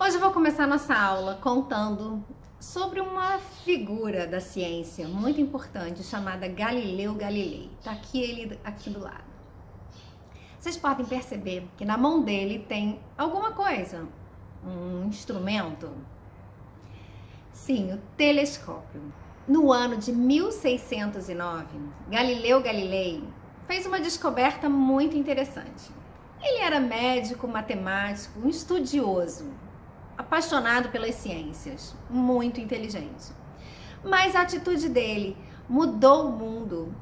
Hoje eu vou começar nossa aula contando sobre uma figura da ciência muito importante chamada Galileu Galilei. Tá aqui ele aqui do lado. Vocês podem perceber que na mão dele tem alguma coisa, um instrumento. Sim, o telescópio. No ano de 1609, Galileu Galilei fez uma descoberta muito interessante. Ele era médico, matemático, um estudioso, apaixonado pelas ciências, muito inteligente. Mas a atitude dele mudou o mundo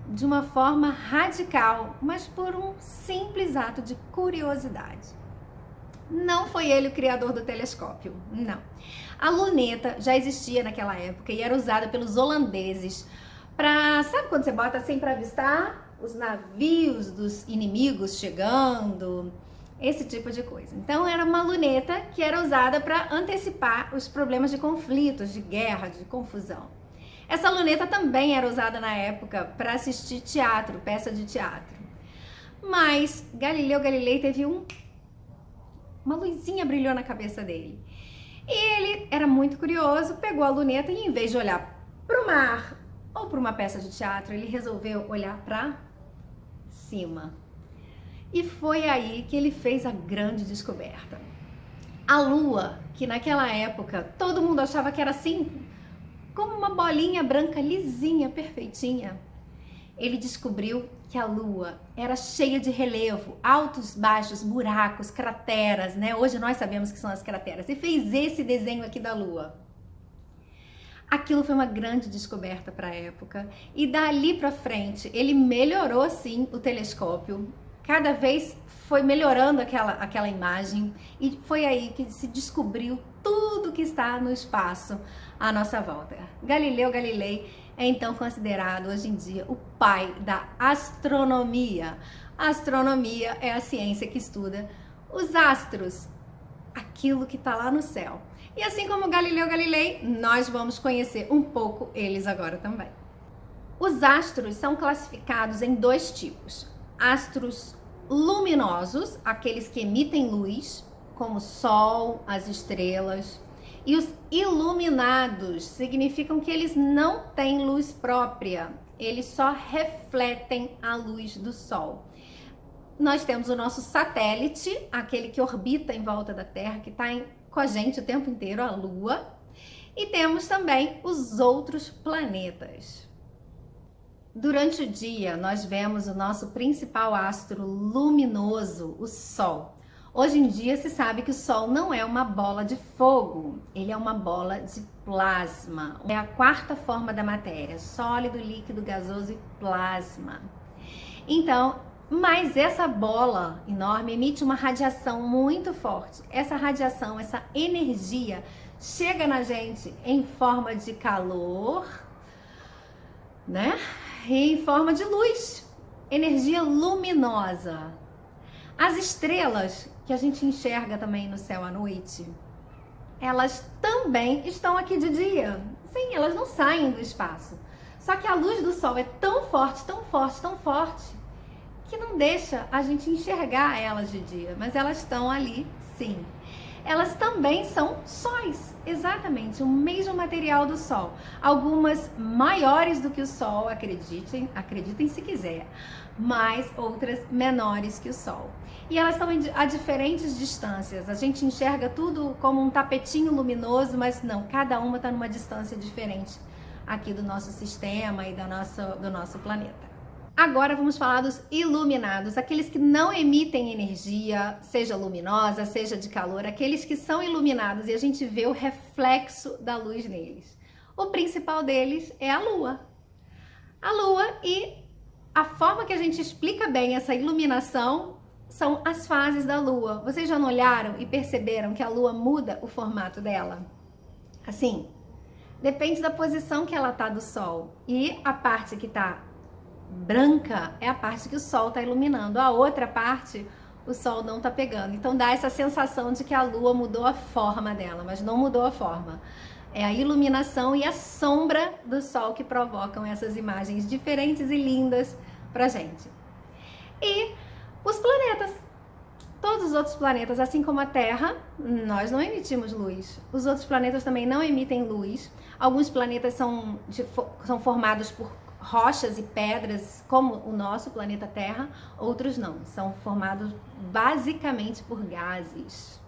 de uma forma radical, mas por um simples ato de curiosidade. Não foi ele o criador do telescópio, não. A luneta já existia naquela época e era usada pelos holandeses para, sabe quando você bota assim para avistar os navios dos inimigos chegando? Esse tipo de coisa. Então era uma luneta que era usada para antecipar os problemas de conflitos, de guerra, de confusão. Essa luneta também era usada na época para assistir teatro, peça de teatro. Mas Galileu Galilei teve uma luzinha brilhou na cabeça dele. E ele era muito curioso, pegou a luneta e em vez de olhar para o mar ou para uma peça de teatro, ele resolveu olhar para cima. E foi aí que ele fez a grande descoberta. A Lua, que naquela época todo mundo achava que era assim, como uma bolinha branca lisinha, perfeitinha. Ele descobriu que a Lua era cheia de relevo, altos, baixos, buracos, crateras, né? Hoje nós sabemos que são as crateras. E fez esse desenho aqui da Lua. Aquilo foi uma grande descoberta para a época. E dali para frente, ele melhorou sim o telescópio. Cada vez foi melhorando aquela imagem. E foi aí que se descobriu tudo que está no espaço à nossa volta. Galileu Galilei é então considerado hoje em dia o pai da astronomia. A astronomia é a ciência que estuda os astros, aquilo que está lá no céu. E assim como Galileu Galilei, nós vamos conhecer um pouco eles agora também. Os astros são classificados em dois tipos: astros luminosos, aqueles que emitem luz, como o Sol, as estrelas, e os iluminados significam que eles não têm luz própria, eles só refletem a luz do Sol. Nós temos o nosso satélite, aquele que orbita em volta da Terra, que está com a gente o tempo inteiro, a Lua, e temos também os outros planetas. Durante o dia, nós vemos o nosso principal astro luminoso, o Sol. Hoje em dia se sabe que o Sol não é uma bola de fogo, ele é uma bola de plasma. É a quarta forma da matéria: sólido, líquido, gasoso e plasma. Então, mas essa bola enorme emite uma radiação muito forte. Essa radiação, essa energia chega na gente em forma de calor, né? E em forma de luz, energia luminosa. As estrelas que a gente enxerga também no céu à noite, elas também estão aqui de dia. Sim, elas não saem do espaço. Só que a luz do sol é tão forte, tão forte, tão forte, que não deixa a gente enxergar elas de dia. Mas elas estão ali, sim. Elas também são sóis, exatamente, o mesmo material do Sol. Algumas maiores do que o Sol, acreditem se quiser, mas outras menores que o Sol. E elas estão a diferentes distâncias. A gente enxerga tudo como um tapetinho luminoso, mas não, cada uma está numa distância diferente aqui do nosso sistema e do nosso planeta. Agora vamos falar dos iluminados, aqueles que não emitem energia, seja luminosa, seja de calor, aqueles que são iluminados e a gente vê o reflexo da luz neles. O principal deles é a Lua. A Lua, e a forma que a gente explica bem essa iluminação são as fases da Lua. Vocês já não olharam e perceberam que a Lua muda o formato dela? Assim, depende da posição que ela está do Sol. E a parte que está branca é a parte que o Sol está iluminando, a outra parte o Sol não está pegando. Então dá essa sensação de que a Lua mudou a forma dela, mas não mudou a forma. É a iluminação e a sombra do Sol que provocam essas imagens diferentes e lindas pra gente. E os planetas. Todos os outros planetas, assim como a Terra, nós não emitimos luz. Os outros planetas também não emitem luz. Alguns planetas são formados por rochas e pedras, como o nosso planeta Terra, outros não. São formados basicamente por gases.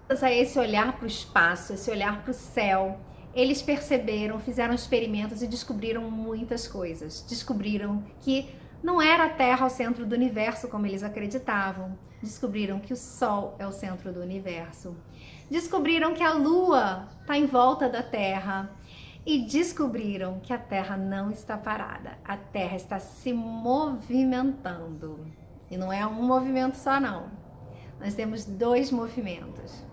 Esse olhar para o espaço, esse olhar para o céu, eles perceberam, fizeram experimentos e descobriram muitas coisas. Descobriram que não era a Terra o centro do universo como eles acreditavam. Descobriram que o Sol é o centro do universo. Descobriram que a Lua está em volta da Terra. E descobriram que a Terra não está parada. A Terra está se movimentando. E não é um movimento só, não. Nós temos dois movimentos.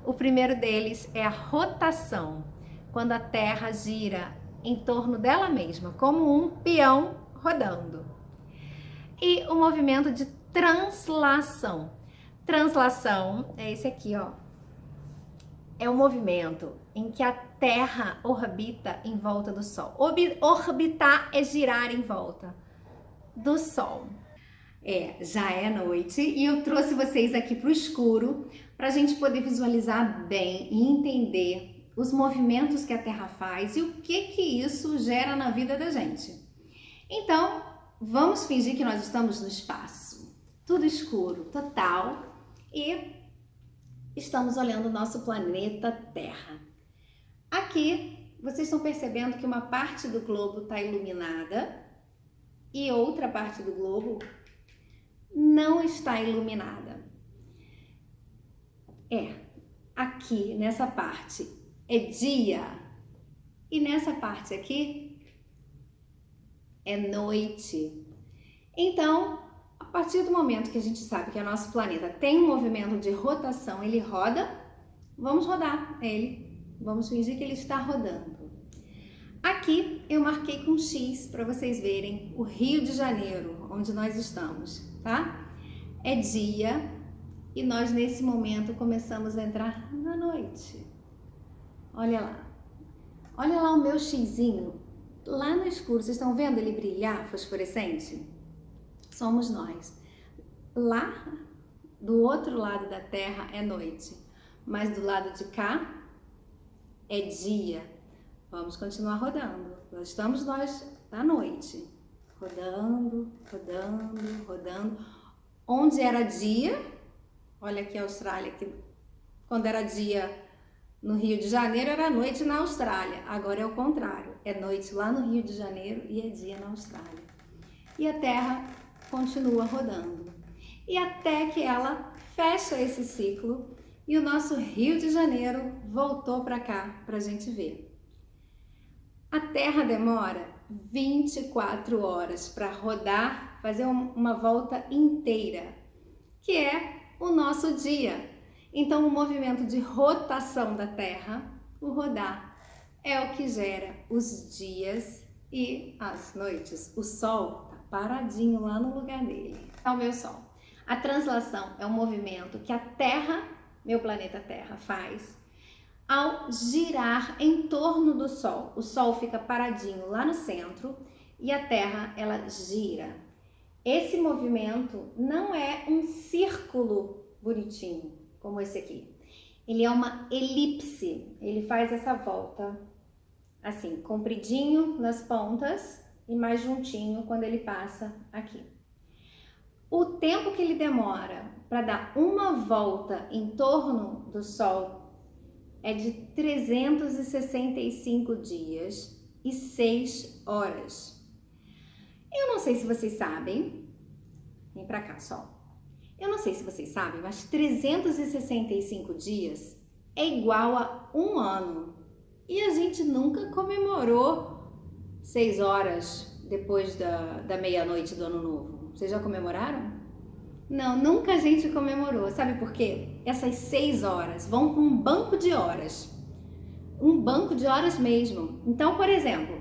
O primeiro deles é a rotação, quando a Terra gira em torno dela mesma, como um peão rodando. E o movimento de translação. Translação é esse aqui, ó. É o movimento em que a Terra orbita em volta do Sol. Orbitar é girar em volta do Sol. Já é noite e eu trouxe vocês aqui para o escuro para a gente poder visualizar bem e entender os movimentos que a Terra faz e o que isso gera na vida da gente. Então, vamos fingir que nós estamos no espaço, tudo escuro, total, e estamos olhando o nosso planeta Terra. Aqui, vocês estão percebendo que uma parte do globo está iluminada e outra parte do globo não está iluminada. Aqui nessa parte é dia e nessa parte aqui é noite. Então, a partir do momento que a gente sabe que o nosso planeta tem um movimento de rotação, ele roda, vamos rodar ele, vamos fingir que ele está rodando. Aqui eu marquei com X para vocês verem o Rio de Janeiro, onde nós estamos, tá? É dia e nós nesse momento começamos a entrar na noite. Olha lá o meu xizinho, lá no escuro, vocês estão vendo ele brilhar, fosforescente? Somos nós. Lá do outro lado da Terra é noite, mas do lado de cá é dia. Vamos continuar rodando. Estamos nós à noite, rodando, rodando, rodando. Onde era dia, olha aqui a Austrália, que quando era dia no Rio de Janeiro era noite na Austrália. Agora é o contrário, é noite lá no Rio de Janeiro e é dia na Austrália. E a Terra continua rodando. E até que ela fecha esse ciclo e o nosso Rio de Janeiro voltou para cá para a gente ver. A Terra demora 24 horas para rodar, fazer uma volta inteira, que é o nosso dia. Então, o movimento de rotação da Terra, o rodar, é o que gera os dias e as noites. O Sol está paradinho lá no lugar dele. É o meu Sol. A translação é um movimento que a Terra, meu planeta Terra, faz ao girar em torno do Sol. O Sol fica paradinho lá no centro e a Terra, ela gira. Esse movimento não é um círculo bonitinho, como esse aqui. Ele é uma elipse. Ele faz essa volta assim, compridinho nas pontas e mais juntinho quando ele passa aqui. O tempo que ele demora para dar uma volta em torno do Sol é de 365 dias e 6 horas. Eu não sei se vocês sabem, vem pra cá, Sol. Eu não sei se vocês sabem, mas 365 dias é igual a um ano. E a gente nunca comemorou 6 horas depois da meia-noite do Ano Novo. Vocês já comemoraram? Não, nunca a gente comemorou. Sabe por quê? Essas 6 horas vão para um banco de horas. Um banco de horas mesmo. Então, por exemplo,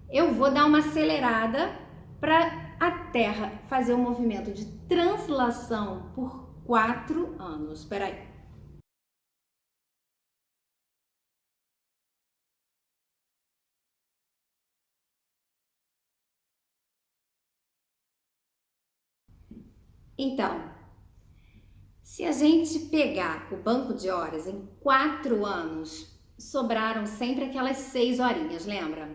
eu vou dar uma acelerada para a Terra fazer um movimento de translação por 4 anos. Espera aí. Então, Se a gente pegar o banco de horas em 4 anos, sobraram sempre aquelas 6 horinhas, lembra?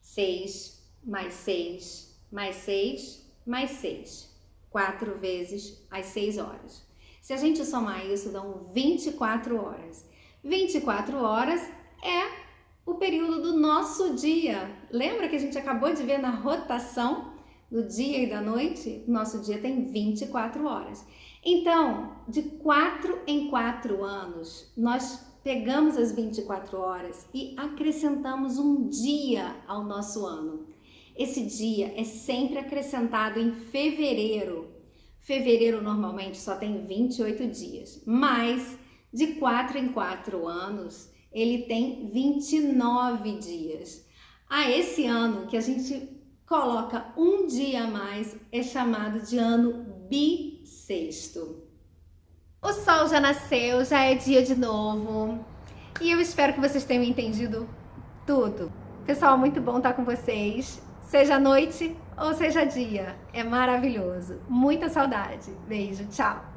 6 mais 6 mais 6 mais 6. 4 vezes as 6 horas. Se a gente somar isso, dão 24 horas. 24 horas é o período do nosso dia. Lembra que a gente acabou de ver na rotação do dia e da noite? Nosso dia tem 24 horas. Então, de 4 em 4 anos, nós pegamos as 24 horas e acrescentamos um dia ao nosso ano. Esse dia é sempre acrescentado em fevereiro. Fevereiro normalmente só tem 28 dias, mas de 4 em 4 anos ele tem 29 dias. Esse ano que a gente coloca um dia a mais é chamado de ano bissexto. O sol já nasceu, já é dia de novo e eu espero que vocês tenham entendido tudo. Pessoal, muito bom estar com vocês. Seja noite ou seja dia, é maravilhoso. Muita saudade. Beijo, tchau.